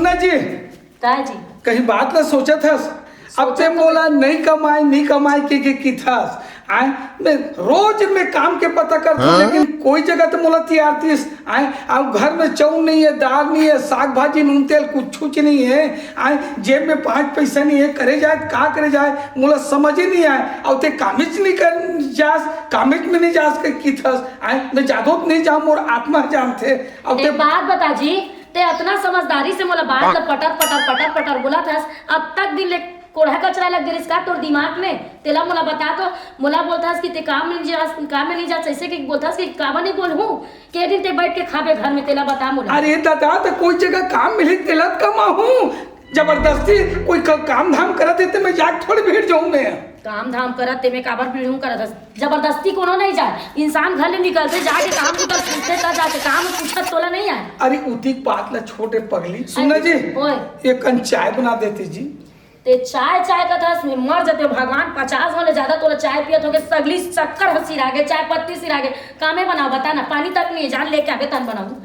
सुनना जी जी कहीं बात ना सोचा था अब ते बोला नहीं कमाई की थस आए मैं रोज में काम के पता करता हूँ लेकिन कोई जगह तो मोला तैयार थी आए अब घर में चाउल नहीं है दाल नहीं है साग भाजी नून तेल कुछ नहीं है आए जेब में 5 पैसा नहीं है करे जाए मोला समझ ही नहीं आए और ते कामिज नहीं कर जास कामिज में नहीं जास की थस आए मैं जादो नहीं जाऊँ मोर आत्मा जान थे अब एक बात बता जी ते इतना समझदारी से मोला बात पटर बोला था अब तक दिन ले कोढ़ा कचरा लग गया इसका तोर दिमाग में तेला मोला बता तो मोला बोलता कि ते काम में नहीं जा ऐसे कि बोलता कि काबा नहीं बोल हूं के दिन ते बैठ के खाबे घर में तेला बता मोला। अरे दादा तो कोई जगह काम मिली तेला कमा हूं जबरदस्ती कोई काम धाम करत है तो मैं जाग थोड़ी भीड़ जाऊं मैं काम धाम करत ते मैं काबर भीड़ हूं करत जबरदस्ती कोनो नहीं जाए इंसान घर ले निकलते जाके काम उतर पूछते ता जाके काम पूछत तोला नहीं आए। अरे उती बात ला छोटे पगली सुना जी एक चाय बना देती जी ते चाय का था में मर जाते भगवान 50 वाले ज्यादा तोला चाय पियत होगे सगली शक्कर सिरा गे चाय पत्ती सिरा गे कामे बनाओ बता ना पानी तक नहीं जान लेके आगे तन बनाऊं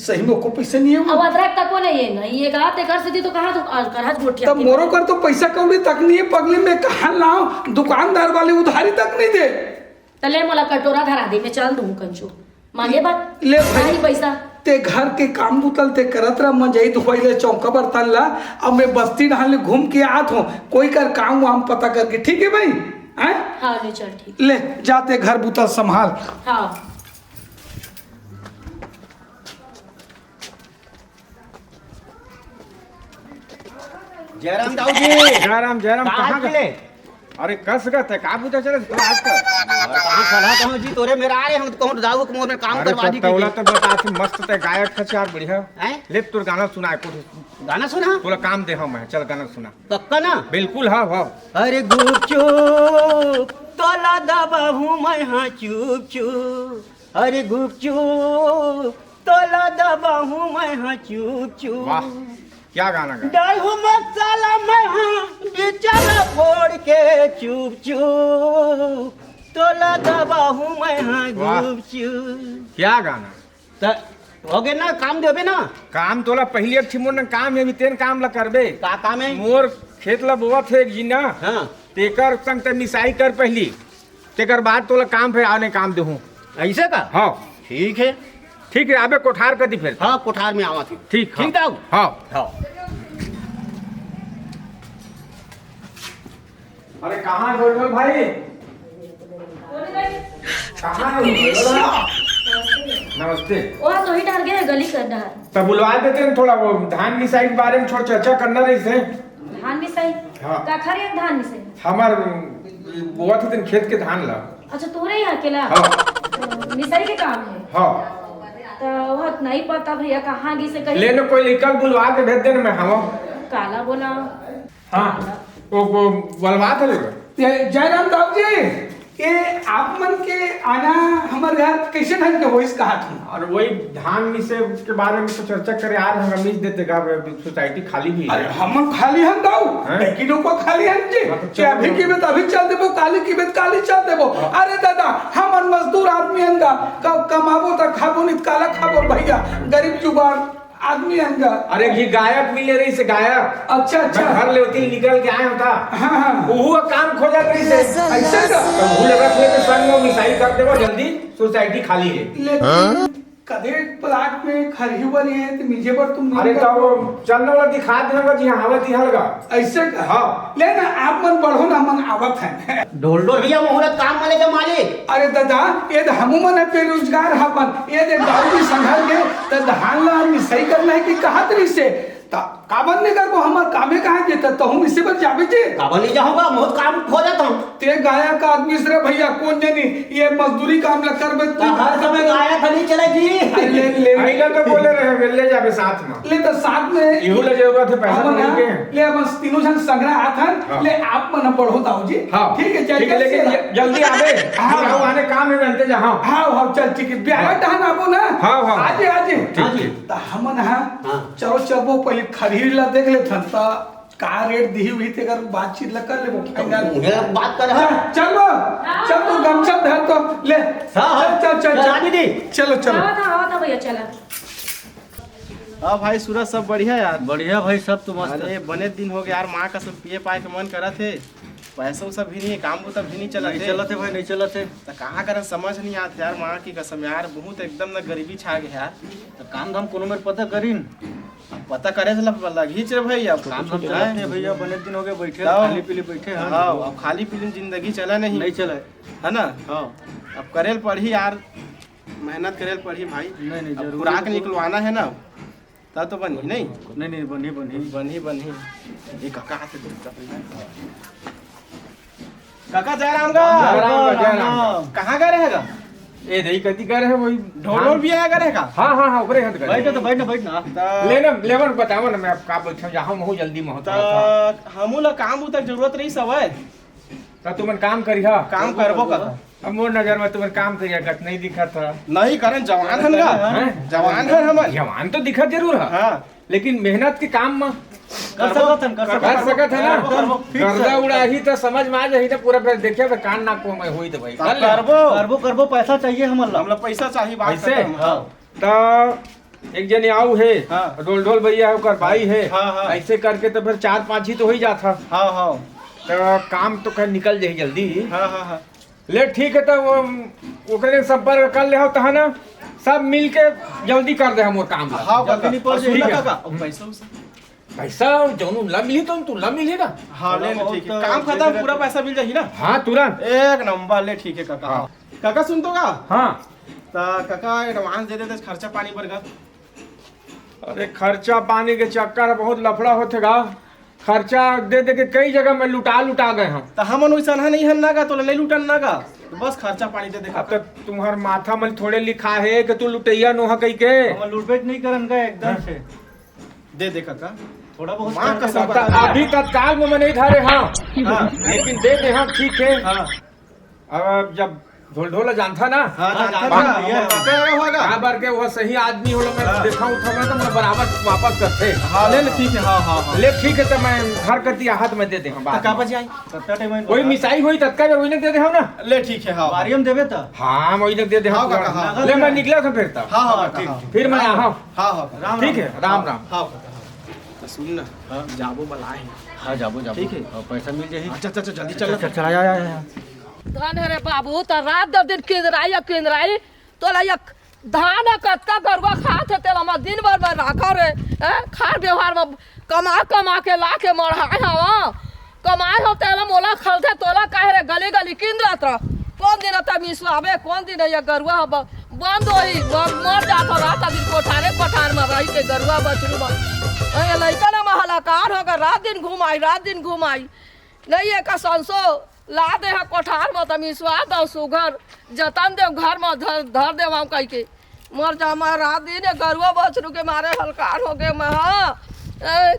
सही में को पैसा नहीं है अब अदरक तक को नहीं है नहीं ये कहा ते कर सीधी तो कहां तो करहज गोठिया तब मोरो कर तो पैसा कौड़ी तक नहीं है पगली में कहां लाऊं दुकानदार वाले उधारी तक नहीं दे तले मोला कटोरा धरा दे मैं चल दूं कंचो मांगे बात ले भाई पैसा ते घर के काम बुतल ते करत रहा मन जाई धोइले चौका बर्तन ला अब मैं बस्ती ढाल घूम के आत हूँ कोई कर काम वाम पता करके ठीक है भाई हैं हाँ ले चल ठीक ले जाते घर बुतल संभाल हाँ जयराम दाऊ जी जयराम कहाँ गए? अरे कस गए का पूछा चले तो आज का और कहां खड़ा कहूं जी तोरे मेरा आए हम कहूं दाऊ के मोर में काम करवा दी तौला तो बता तू मस्त ते गायक खचार बढ़िया हैं ले तोर गाना सुना कुछ गाना सुना तोला काम दे हम चल गाना सुना पक्का ना बिल्कुल हां हां अरे गुपचुप तोला दबाहूं मैं हां चुप चुप अरे गुपचुप तोला दबाहूं मैं हां चुप चुप वाह क्या गाना गा डालू मसाला मैं हाँ बिचारा फोड़ के चुप चुप तोला दबाहूं मैं हाँ गुप चुप क्या गाना तो हो गए ना काम देबे ना काम तोला पहले एक छिमोर न काम है तेन काम ला करबे का काम है मोर खेत ला बोवा थे एक जीना हाँ तेकर संग ते मिसाई कर पहली तेकर बाद तोला काम पे आने काम देहूं ऐसे का हां ठीक है आबे कोठार कर दी फिर हाँ कोठार में आवा थी ठीक दाऊ हां हाँ अरे कहाँ गोलगोल भाई कहाँ नमस्ते वो तो ही डाल गए गली कर रहा तब बुलवा देते हैं थोड़ा वो धान मिसाई के बारे में थोड़ा चर्चा करना रही से धान मिसाई हाँ। का खरे धान मिसाई हमार बुआ थे खेत के धान ला अच्छा तोरे यहाँ अकेला हाँ। तो मिसाई के काम है हाँ तो वो नहीं पता भैया कहाँ गी से कहीं लेने कोई निकल बुलवा के भेज देना मैं हम काला बोला हाँ वो बुलवा थे जयराम दाऊ जी ये आप मन के आना हमारे घर कैसे ढंग के हो इस कहा था और वही धान मिसे के बारे में तो चर्चा करे यार हम मिस देते गा सोसाइटी खाली भी अरे हम खाली हम दाऊ किलो को खाली हम जी कि अभी की बात अभी चल देबो काली की बात काली चल देबो अरे दादा हम मजदूर आदमी हंगा कमाबो त खाबो नित काला खाबो भैया गरीब जुबान आदमी हंगा अरे ये गायक मिले रही से गायक अच्छा घर ले होती निकल के आए होता हाँ वो काम खोजा रही से ऐसा का तो भूल रख ले के संग में मिसाई कर देबो जल्दी सोसाइटी खाली है लेकिन कदे प्लाट में खरी बनी है तो मुझे पर तुम अरे तो वो चलने वाला दिखा देना जी हालत ही हलगा ऐसे का हाँ लेना आप मन बढ़ो ना मन आवत है ढोल भैया मुहूर्त काम वाले के मालिक अरे दादा ये हम मन है बेरोजगार हवन ये दे दारू भी संघल के तो धान ला सही करना है कि कहा तरी से काबन नहीं करबो हमार कामे कहां जेता तो हम इसे पर जाबे जे काबन नहीं जाऊंगा बहुत काम खो जाता हूं ते गाया का आदमी से भैया कौन जानी ये मजदूरी काम ल करबे तो हर समय गाया था नहीं चलेगी ले आइला तो बोले रहे ले जाबे साथ में ले तो साथ में इहू ले जरूरत है पैसा मिल के ले बस तीनों जन संग्रह आथन ले आप मन पढ़ो दाऊ जी ठीक है चल लेकिन जल्दी आवे हां आने काम में बनते जा हां हां चल ठीक है ब्याह धान आबो ना हां आज ठीक है तो हमन हां चलो चलबो पहले खरीद ला देख ले था का रेट दी हुई थे अगर बातचीत ल कर लेबो फाइनल बात कर चल तो गमछा धर तो ले चल दीदी चलो हाँ भैया चला हाँ भाई सूरज सब बढ़िया यार। बढ़िया भाई सब तो मस्त अरे बने दिन हो गया यार, माँ का सब पिए पाए के मन करा थे, पैसा उसा भी नहीं, काम को तब भी नहीं चला नहीं चलते भाई नहीं चलते। तो कहाँ करें समझ नहीं आते यार, माँ की कसम यार बहुत एकदम ना गरीबी छा गया यार। तो काम धाम कोनो मेरे पता करीन। अब पता करे से लगी रे भाई, अब काम धाम चलाते हैं भैया, बने दिन हो गए बैठे जाओ। खाली पीली बैठे हैं। हाँ अब खाली पीली जिंदगी चला नहीं चले। है ना। हाँ अब करेल पढ़ी यार, मेहनत करेल पढ़ी भाई। नहीं अब जरूर खुराक निकलवाना है ना, तब तो बनी नहीं नहीं बनी बनी बनी ये काका से काका जयराम का जयराम। कहाँ गए रहेगा? ए दही कति करे है वही ढोल भी आया रहेगा। हाँ हाँ हाँ ओकरे हद कर बैठ तो बैठना लेना लेवन बताओ ना, मैं आप का बैठा जहां महू जल्दी में होता था। तो हमू ला काम तक जरूरत रही सब है, तो तुमन काम करिहा, काम करबो का। अब मोर नजर में तुमन काम करिया कत नहीं दिखत था। नहीं करें जवान हन का, हैं? जवान है हमन। जवान तो दिखत जरूर है, हाँ लेकिन मेहनत के काम में कर सकत है ना। करबो, गर्दा उड़ाही तो समझ में आ जाही तो पूरा फिर देखिए तो कान नाक को मैं हुई तो भाई कर ले। करबो पैसा चाहिए हमला। हमला पैसा चाहिए बात पैसे? खत्म। हाँ तो एक जने आऊ है, हाँ। ढोल ढोल भैया ओकर भाई है, हाँ, हाँ। ऐसे करके तो फिर 4-5 ही तो हो ही जाता। हाँ हाँ तो काम तो कर निकल जाए जल्दी। हाँ हाँ हाँ ले ठीक है, तो वो ओकरे संपर्क कर ले हो तो है ना, सब मिल के जल्दी कर दे हम वो काम ला। हाँ जल्दी नहीं पड़ सुन जाएगा। काका, अब पैसा उसा पैसा जौन ला मिली तो तू ला मिलेगा। हाँ ले ले, ठीक है, काम खत्म पूरा पैसा मिल जाही ना। हाँ तुरंत। एक नंबर ले, ठीक है काका। हाँ। काका सुन तो का, हाँ तो काका एडवांस दे देते खर्चा पानी पर का। अरे खर्चा पानी के चक्कर बहुत लफड़ा होतेगा, खर्चा दे दे के कई जगह में लुटा गए हम। तो हमन वैसा नहीं हन ना का, तो नहीं लूटन ना का, तो बस खर्चा पानी दे दे अब काका। तो तुम्हार माथा में थोड़े लिखा है कि तू लुटैया नोहा कही के। हम लूटबेट नहीं करन का एकदम से। दे दे काका। थोड़ा बहुत माँ करके कसम बता। बता। अभी तत्काल में मैं नहीं धारे। हाँ हाँ लेकिन दे दे हम, ठीक है। हाँ अब जब ढोल ढोला जानता ना, हाँ हाँ, जानता हाँ, ना, ये हमर काका आया होगा। कहा बार के वो सही आदमी हो मैं हाँ। देखा उठा मैं तो मैं बराबर वापस करते। हाँ ले ले, ठीक है। हाँ हाँ हाँ ले ठीक है, तो मैं घर कर दिया हाथ में दे दे हम तो बात का में। बजे आई? कत्ता टाइम में कोई मिसाई हुई तत्काल वही दे दे हम ना। ले ठीक है। हाँ बारियम देबे त। हाँ वही दे दे हाँ, हम। काका, हाँ। ले मैं निकला था फिर तब। हाँ हाँ काका, हाँ। फिर मैं हाँ हाँ हाँ काका। राम ठीक है, राम राम। हाँ काका, हाँ। तो सुन ना, जाबो बलाए। हां जाबो ठीक है। पैसा मिल जाही। अच्छा अच्छा जल्दी चल। चला आ धन रे बाबू तो रात दर दिन केंद्राई तोला एक धान कत्ता गरुआ खात है तेला मैं दिन भर में राखा रे खार व्यवहार में कमा के ला के मढ़ाए हवा कमाए हो तेला मोला खलते तोला काहे रे गली गली किंद्रत रह। कौन दिन तब मिसवाबे, कौन दिन ये गरुआ बंद होई मर जाता रात दिन कोठारे पठार में रही के गरुआ बछरू में लइका ना महलाकार होकर रात दिन घुमाई नहीं है का संसो ला दे हा कोठार में तमी स्वाद और सुगर जतन दे घर में धर दे हम कह के मर जा मैं रात दिन गरुआ बछरू के मारे हलकार हो गए मैं। हाँ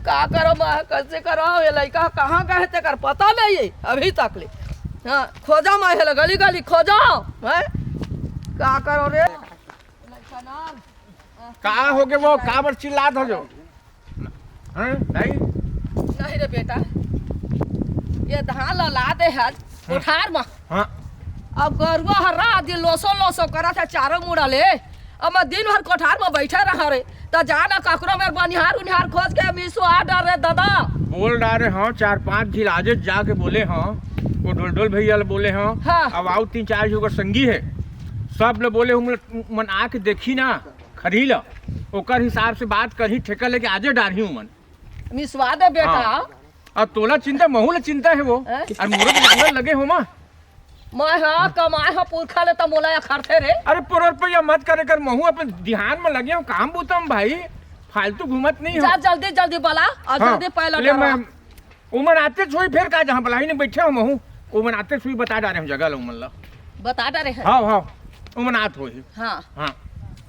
का करो मैं कैसे करो ये लड़का कहाँ का है तेकर पता नहीं है अभी तक ले। हाँ खोजा मैं है गली गली खोजा है का करो रे का हो गए वो का बर चिल्लात हो जो हैं? नहीं रे बेटा ये धान ला दे है कोठार में। हाँ अब गरुआ हर रात दिन लोसो करा था चारों मुड़ा ले। अब मैं दिन भर कोठार में बैठे रहा रे तो जाना ककरो में बनिहार उनिहार खोज के मिसो आ डर रे दादा बोल डारे हाँ 4-5 झिलाजे जाके बोले हाँ, वो ढोल ढोल भैया बोले हाँ। हाँ। अब आओ 3-4 जो संगी है सब लोग बोले हम मन आके देखी ना खरी ला ओकर हिसाब से बात करी ठेका लेके आजे डारी हूँ मन। मिसवा दे बेटा। हाँ। अब तोला चिंता महू ला चिंता है वो हैं? और मुरत नांगर लगे हो माँ। मैं हाँ कमाए हाँ पुरखा ले तो मोला या खरते रे। अरे पर रुपया मत करे कर महू अपन ध्यान में लगे हो काम बूतम भाई, फालतू घूमत नहीं हो। जा जल्दी बला और जल्दी पहला ले मैं उमन आते सोई फिर का जहाँ बलाई ने बैठे हो महू उमन आते सोई बता डारे हम जगह लो उमन ला। बता डरे है। हाँ हाँ उमन आत हो हाँ हाँ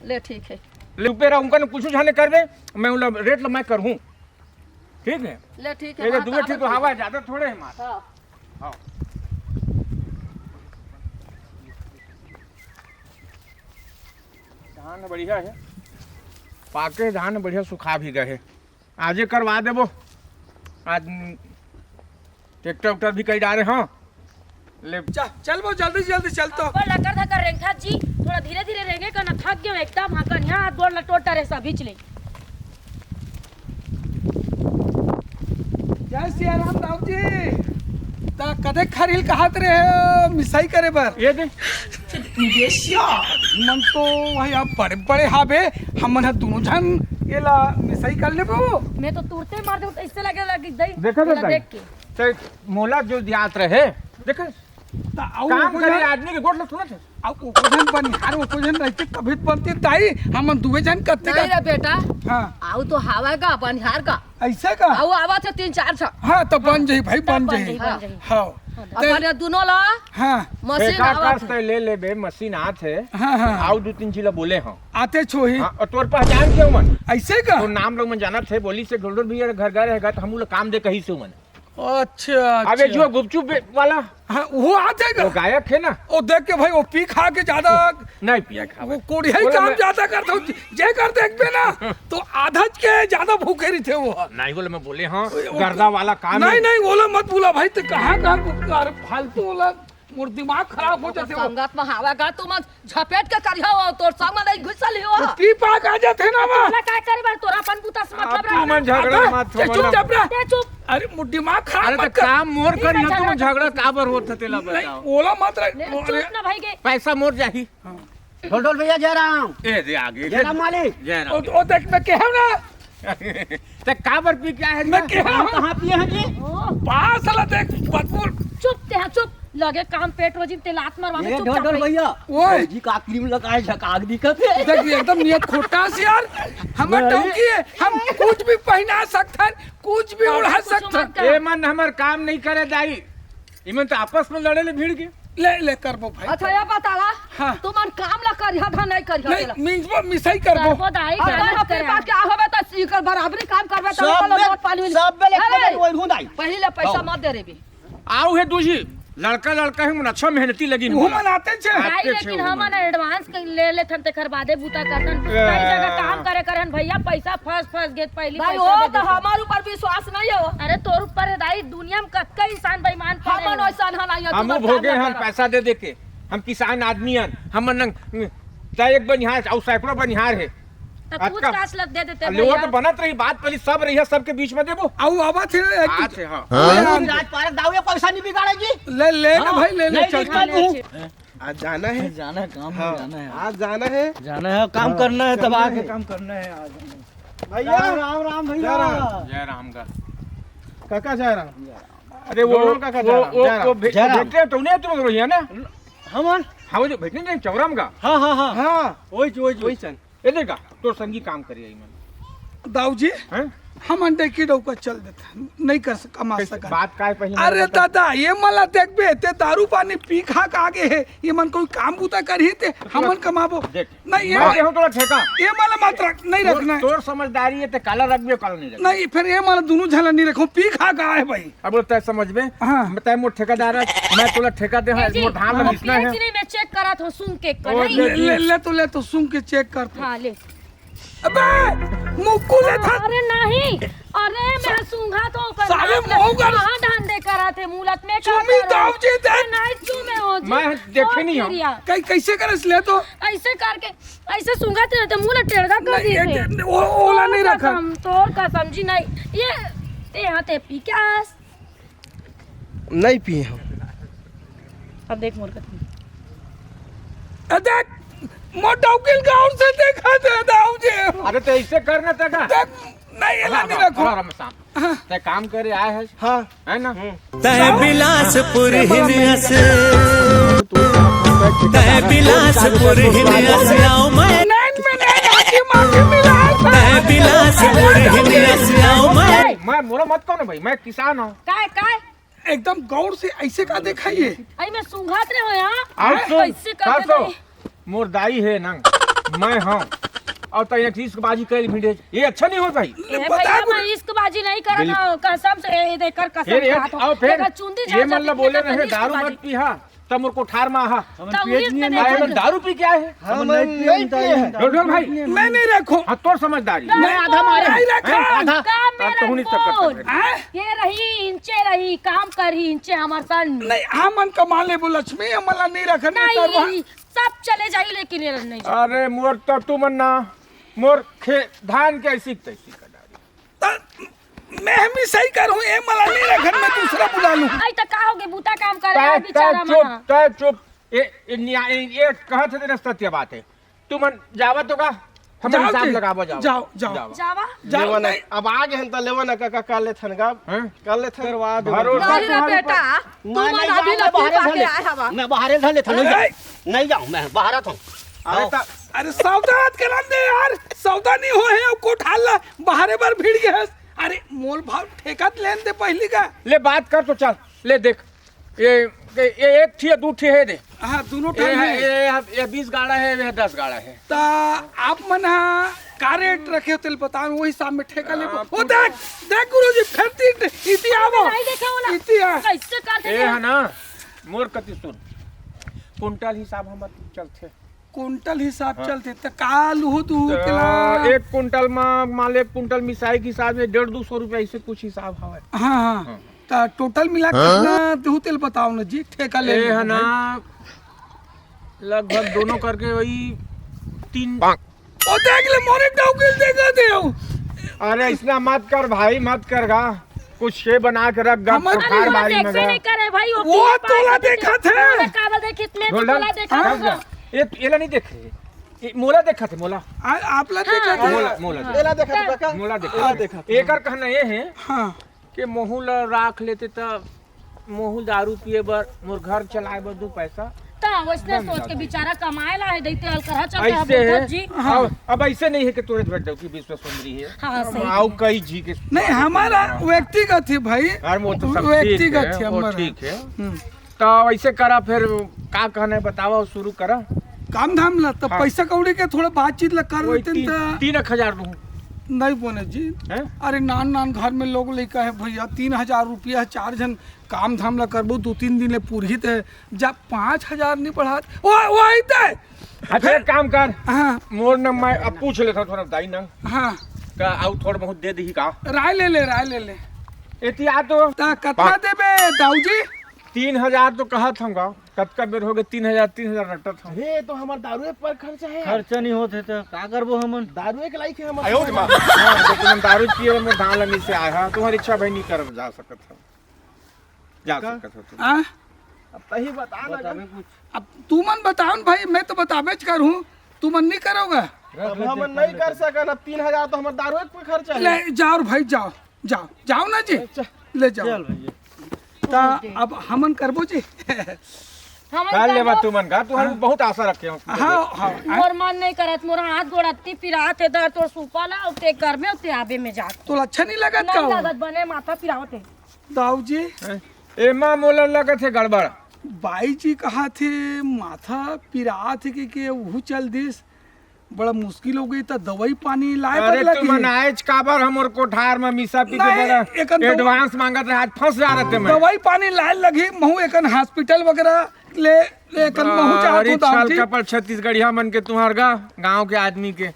ले ठीक है ले ऊपर उनका न कुछ जाने कर दे मैं उन रेट मैं करूँ ठीक है। ले ठीक है ये हाँ, दुए ठीक तो हवा ज्यादा थोड़े है मार। हाँ हाँ धान बढ़िया है, पाके धान बढ़िया सुखा भी गए। आजे करवा देबो, आज ट्रैक्टर उक्टर भी कई डारे। हाँ ले चल वो जल्दी चल तो। पर लकर था कर रेंखा जी थोड़ा धीरे धीरे रेंगे का ना थक गए एकदम हाँ कर यहाँ हाथ गोड़ लटोटा रे सब खींच ले। जय सिया राम राव जी। ता कदे खरील कहात रहे मिसाई करे बर ये दे मन तो भाई आप बड़े बड़े हाबे हमन हा दोनों जन येला मिसाई कर लेबो। मैं तो तुरते मार दूं इससे लगे लगी दई देखा तेला था देख के ते मोला जो दियात रहे देखे ता आउ काम करे आदमी के गोट ल सुनत है। आउ ओजन बनिहार ओजन रहते कभी बनते ताई हमन दुवे जन कत्ते नहीं रे बेटा हां आऊ तो हवा का बनिहार का ऐसे का आऊ आवा थे 3-4 छ हां तो बन जाई भाई बन बन जाई जाई, बन जाई। हां अपने दोनों ला हां मशीन ठेका आवा काट ले ले बे मशीन आत है हां हां आउ 2-3 चीला बोले हां आते छोही हाँ, और तोर पहचान क्यों मन ऐसे का तो नाम लोग मन जानत है बोली से ढोलर भी घर घर रहेगा तो हम लोग काम दे कहीं से मन अच्छा अबे जो गुपचुप वाला हाँ वो आते वो का गायक है ना ओ देख के भाई वो पी खा के ज्यादा नहीं पिया खा वो कोड़िया ही बोले काम मैं- ज्यादा करता हूँ जे कर देख पे ना तो आधा के ज्यादा भूखे रही थे वो नहीं बोले मैं बोले हाँ गर्दा वाला काम नहीं है नहीं बोला मत बोला भाई तो कहाँ फालतू बोला मोर दिमाग खराब हो जाते हो संगत में हवा का तुम झपेट के करिया हो तोर संग में नहीं घुसल हो पी पाक आ जाते ना माँ तोला काय करे बार तोरा अपन पुता से मतलब तू मन झगड़ा मत चुप चुप रहा दे चुप अरे मोर दिमाग अरे खराब तो मत कर काम मोर कर नहीं, ना तुम झगड़ा झगड़ा काबर होत है तेला नहीं बताओ बोला मत ले, रहे चुप ना भाई के पैसा मोर जाही ढोल भैया जय राम ए दे आगे जय राम मालिक जय राम ओ देख मैं कह ना ते काबर पी क्या है मैं कह कहाँ पिए हैं जी पास वाला देख मत बोल चुप ते चुप लगे काम पेट रोजी ते लात मारवा में ये चुप ढोल ढोल भैया ओए जी का क्रीम लगाए झकाक दिखत है देख एकदम नियत खोटा से यार हम नहीं। टोकी है हम कुछ भी पहना सकते हैं कुछ भी उड़ा सकते हैं ए मन हमर काम नहीं करे दाई इमन तो आपस में लड़े ले भीड़ के ले करबो भाई अच्छा ये बतावा हाँ। तुमन काम ला करिया था नहीं करिया तेला नहीं मिंजबो मिसाई करबो करबो दाई अगर गलत अपने करे पास क्या होवे तो सीकर बराबरी काम करबे तो सब बोलो में नोट पानी सब में अरे, लेके वही ढूंढाई पहले पैसा मत दे रे बे आओ है दूजी लड़का लड़का है मन अच्छा मेहनती लगी वो मनाते छे भाई आते लेकिन छे हम ना एडवांस ले ले थन ते करवादे बूता करतन कई जगह काम करे करन भैया पैसा फंस गे पहली भाई पैसा वो दे तो दे। हमार ऊपर विश्वास नहीं हो अरे तोर ऊपर है दाई दुनिया में कत्का इंसान बेईमान हमन पड़े वैसा नहीं है हम भोगे हम पैसा दे दे के हम किसान आदमी हन हम चाहे एक बनिहार और सैकड़ों बनिहार है तो कुछ काश लग दे देते ले वो तो भैया बनत रही बात पहले सब रही है सबके बीच में देबो आउ आवा थे आज है हाँ राज पारक दावे पैसा नहीं बिगाड़ेगी ले ना भाई ले नहीं चल निकाल दूँ आज जाना है जाना है काम हाँ, में जाना है आज जाना है जाना है काम करना है तब आगे काम करना है आज भैया राम राम भैया जय राम का काका जा रहा अरे वो दोनों का का जय राम, जय राम। वो जय राम। भेटते तो नहीं तुम रही है ना हमन हाँ वो जो भेटने जाए चौराम का हाँ हाँ हाँ हाँ वही चल ये देखा तो संगी काम करिए इमन दाऊ जी हैं हम अंडे की डौका चल देते नहीं कर कमा सका बात काय पहले अरे दादा ये मला देख बे ते दारू पानी पी खा के आगे है ये मन कोई काम बूता कर ही ते हमन कमाबो देख नहीं मैं ये हूं तोरा ठेका ये मला मत रख नहीं रखना है तोर समझदारी है ते काला रखबे काला नहीं रखबे नहीं फिर ये मला दोनों झला नहीं रखो पी खा का है भाई अब तय समझ में हाँ। मैं तय मोर ठेकेदार है मैं तोला ठेका दे है मोर धान में मिसना है नहीं मैं चेक करा था सुन के और कढ़ाई ले तो सुन के चेक कर हाँ ले अबे मुक्कू ले था अरे नहीं अरे मैं सूंघा तो कर साले मोहगर। कहां धंधे करा थे मूलत में का चुमी दाऊ जी दे नहीं चूमे हो जी मैं देखे नहीं हूं। क्रिया। कैसे करे ले तो ऐसे करके ऐसे सूंघा थे तो मुंह टेढ़ा कर दिए थे नहीं, ओला नहीं रखा तोर का समझी नहीं ये ते यहाँ ते पी क्या नहीं पिए हम अब देख मोर का देख मोटौकिल गांव से देखा दे दाऊ जी अरे तो ऐसे करना तका देख नहीं एला नहीं रखो ते काम करे आए है हाँ है ना तै बिलासपुर हिनियस तै बिलासपुर हिनियस आओ मैं नैन में नैन आके मांगे मिला तै बिलासपुर हिनियस आओ मैं मैं मोरा मत कहो ना भाई मैं किसान हूं काय काय एकदम गौर से ऐसे का दिखाइए आई मैं सूंघात रहे हो यहाँ आज तो कैसे करके नहीं? मोर दाई है ना मैं हूं और तो एक चीज बाजी कर भिड़े ये अच्छा नहीं हो भाई ए भैया मैं इश्कबाजी नहीं कर रहा हूँ कसम से ये देकर कसम फिर ये खाता हूँ। और फिर देखा चुंदी ये झाड़ मतलब जाती बोले है, रहे देखा दारू इश्कबाजी। मत पीहा तब मोर कोठार में आहा तब इसने देखा आए में दारू पी क्या है हम नहीं पिए हैं ढोल भाई मैं नहीं रखो हाँ तोर समझदारी मैं आधा मारे नहीं रखा आधा का अब तो हुनी मेरा चक्कर फोन। कर हाँ? ये रही इंचे रही काम करी इंचे हमार सन नहीं हमन कमा ले वो लक्ष्मी हमला नहीं रखने करवा नहीं सब चले जाई लेकिन ये नहीं अरे मोर तो तू मन्ना मोर खे धान के ऐसी तैसी का डारी मैं हम सही करूँ ए मला मेरा घर में दूसरा बुला लूँ। आई त का होगे बूता काम करे है बेचारा मना। तय चुप ये कहा थे तेरा सत्य बात है। तू मन जावा तो का हम जाओ हिसाब जी, लगावो जाओ जाओ जाओ जावा जाओ लेवन नहीं। अब आगे हम तो लेवन का कर ले थन का हैं? कर ले थन करवा दे भरोसा नहीं रे तुम्हारे बेटा ऊपर- तू मन अभी लपी पाके आए हवा मैं बाहर धले था नहीं जाऊँ मैं बाहर था अरे ता अरे सौदा कलान दे यार, सौदा नहीं हो है कोट हाल बाहरे बार भीड़ गया। अरे मोल भाव ठेका लेन दे पहली का। ले बात कर तो चल ले देख ये एक थी दू थी है दे हाँ दोनों ये टाइम है। ये 20 गाड़ा है ये 10 गाड़ा है। ता आप मन का रेट रखे हो तेल बताओ वही हिसाब में ठेका ले। ओ देख देख गुरुजी फिरती इति आवो नहीं देखे होला इति आ कैसे कर ए दे है ना मोर कति सुन कुंटल हिसाब हम चलते कुंटल हिसाब चलते त काल हो तू केला। एक कुंटल में मान ले एक कुंटल मिसाई के हिसाब से 150-200 रुपया ऐसे कुछ हिसाब हवे। हाँ हाँ ता टोटल मिला के कितना तू तेल बताओ ना जी ठेका ले ए है ना लगभग दोनों करके वही 3। ओ देख ले मोरे डाउगिल देगा दे। अरे इतना मत कर भाई मत कर गा कुछ शे बना के रख गा हमारे बुखार अरे बारी में देखबे गा। नहीं करे भाई वो पिए पाए तोला खातिर देखा थे। तोला कावल देखित में गोल्डन तोला देखा होगा। ये नहीं देखे ये मोला देखा थे मोला आप ला देखा था। मोला मोला एला देखा तो का मोला देखा एकर कहना ये है हाँ कि मोहू ला राख लेते त मोहू दारू पिए बर मोर घर चलाए बर 2 पैसा ता वैसे सोच के बेचारा कमाए ला है देते अलकरहा चल के ऐसे है जी। अब ऐसे नहीं है कि तुरंत बैठ जाओ कि विश्व सुंदरी है। हाँ सही आओ कई जी के नहीं हमारा व्यक्तिगत है भाई, यार वो तो सब व्यक्तिगत ठीक है है वो हमारा। ठीक है। हम्म। तो ऐसे करा फिर का कहना है बताओ शुरू करा। काम धाम ला तो हाँ। पैसा कौड़ी के थोड़ा बातचीत ला कर वही लेते तो 3,000 दूँ नहीं बोने जी। हैं? अरे नान नान घर में लोग लेकर है भैया 3,000 रुपया 4 जन काम धाम ला करबो 2-3 दिन ले पुरहित है जब 5,000 नहीं बढ़ा वो आते। अच्छा एक काम कर हाँ मोर न मैं अब पूछ लेता थोड़ा दाई न हाँ का आउ थोड़ा बहुत दे दी का राय ले ले एतिया तो ता कितना देबे दाऊ जी। 3,000 तो कहा था कब बेर हो गए 3,000 रट्टा था। हे तो हमार दारू पर खर्चा है खर्चा नहीं होते तो का करबो हमन दारू के लाइक है हमार आयो हाँ, तो तुम दारू पिए में धान लमी से आया हाँ तुम्हारी इच्छा भाई नहीं कर जा सकत हो जा सकत हो तुम। हाँ अब तही बता ना अब तू मन बताओ न भाई, मैं तो बताबे करूँ तू मन नहीं करोगा। अब हम नहीं कर सकन। अब 3,000 तो हमार दारू पे खर्चा है। ले जाओ भाई जाओ जाओ जाओ ना जी ले जाओ। चल भैया ता अब हमन करबो जी। कर ले तू मन का तू हम बहुत आशा रखे हो हाँ हाँ मोर मन नहीं करत मोर हाथ गोड़ अत्ती पिरात है दर तोर सुपला उते घर में उते आबे में जा तो अच्छा नहीं लगा नहीं का लागत बने माथा पिरावत है। दाऊ जी। एमा मोला लगे थे गड़बड़ बाई जी कहा थे माथा पिरा थे कि वो चल दिस बड़ा मुश्किल हो गई तो दवाई पानी लाए अरे बदला तुम आज काबर हमर कोठार में मिसा पी के नहीं, एकन बड़ा तो- एडवांस मांगत रहे आज फंस जा रहे थे मैं दवाई पानी लाए लगी महू एकन हॉस्पिटल वगैरह ले एकन महू चाहत अरे हूँ दाऊ छल जी। कपड़ छत्तीसगढ़िया मन के तुम्हार गा गांव के आदमी के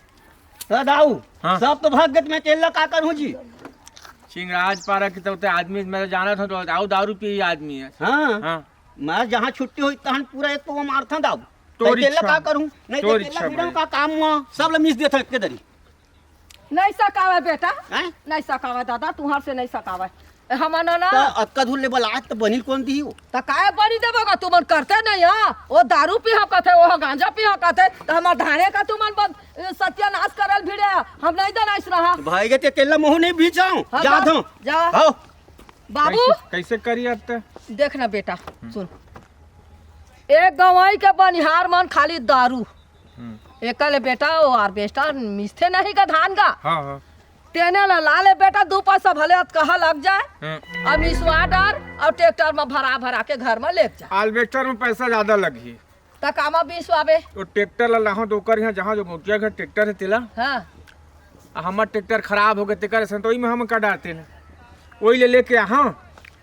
दाऊ हाँ। सब तो भागत में तेल का करूँ जी। चिंगराज पारा की तो आदमी मैं जाना था तो आओ दारू पी आदमी है हाँ हाँ मैं जहाँ छुट्टी हुई तहन पूरा एक वो मारथा दाऊ तोर तेल इच्छा। का करूँ नहीं तो तोर तेल इच्छा वीडियो भाई। का काम हुआ सब ल मिस देता के दरी नहीं सकावे बेटा हैं नहीं सकावे दादा तुहार से नहीं सकावे हमन ना तो अक्का धुल ले बोला तो बनिल कौन दी हो त काय बनी देबोगा तुमन करते नहीं हां वो दारू पी कहते वो गांजा पी कहते तो हमार धाने का तुमन सत्यानाश करल भिड़े हम नहीं दनाइस रहा भाई के तेल मुंह नहीं भीचाऊं हाँ, जा दो जा आओ बाबू कैसे करी अब तो देख ना बेटा सुन एक गवाई के बनिहार मन खाली दारू एकले बेटा वो हार्वेस्टर मिसते नहीं का धान का हाँ हाँ तेने ला ले बेटा 2 पैसा भले कहा लग जाए हाँ। अब मिसवा डर और ट्रैक्टर में भरा भरा के घर में ले जा आल्बेस्टर में पैसा ज्यादा लगी तकामा बिसवाबे वो ट्रैक्टर ला लाहो तो ओकर यहाँ जहाँ जो मुखिया घर ट्रैक्टर है तिला हाँ हमार ट्रैक्टर खराब हो गए तेकर सन तो में हम का डालते हैं वही ले लेके हाँ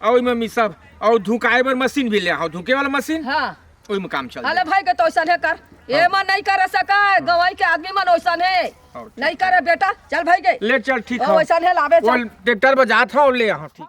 और में मिसब और धुकाए बर मशीन भी ले आओ धुके वाला मशीन हाँ वही में काम चल अरे भाई के तो ऐसा है कर ये मन नहीं कर सका गवाई के आदमी मन वैसा है हाँ, ठीक। नहीं करे बेटा चल भाई के ले चल ठीक ओ, है वैसा है लावे वो चल ट्रैक्टर पर जात हो ले यहाँ ठीक